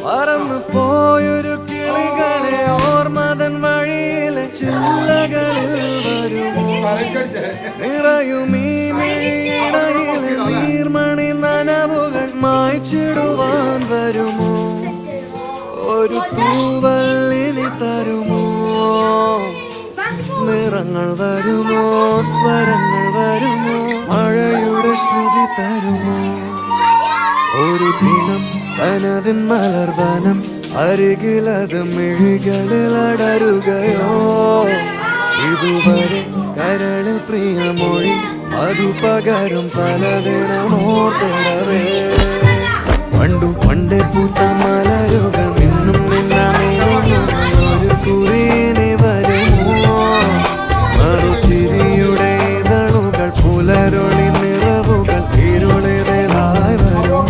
പറന്നു പോയൊരു കിളികളെ ഓർമ്മതൻ വഴിയിലെ ചില്ലകളിൽ വരുമോ നിറയും ഈ മിഴിയിടയിലെ നീർമണി നനവുകൾ മായ്ച്ചിടുവാൻ വരുമോ ഒരു തൂവല്ലിനി തരുമോ നിറങ്ങൾ വരുമോ സ്വരങ്ങൾ വരുമോ മഴയുടെ ശ്രുതി തരുമോ ഒരു ദിനം കനവിൻ മലർവനം അരികിലത് മിഴികളിൽ അടരുകയോ ഇതുവരെ കരളിൽ പ്രിയമൊഴി അതു പകരും പലതിനമോർത്തിടവേ പണ്ടേ പൂത്ത മലരുകൾ നിന്നും ഒരു കുറിയിനി വരുമോ മറുചിരിയുടെ ഇതളുകൾ പുലരൊളി നിറവുകൾ ഇരുളിതായി വരുമോ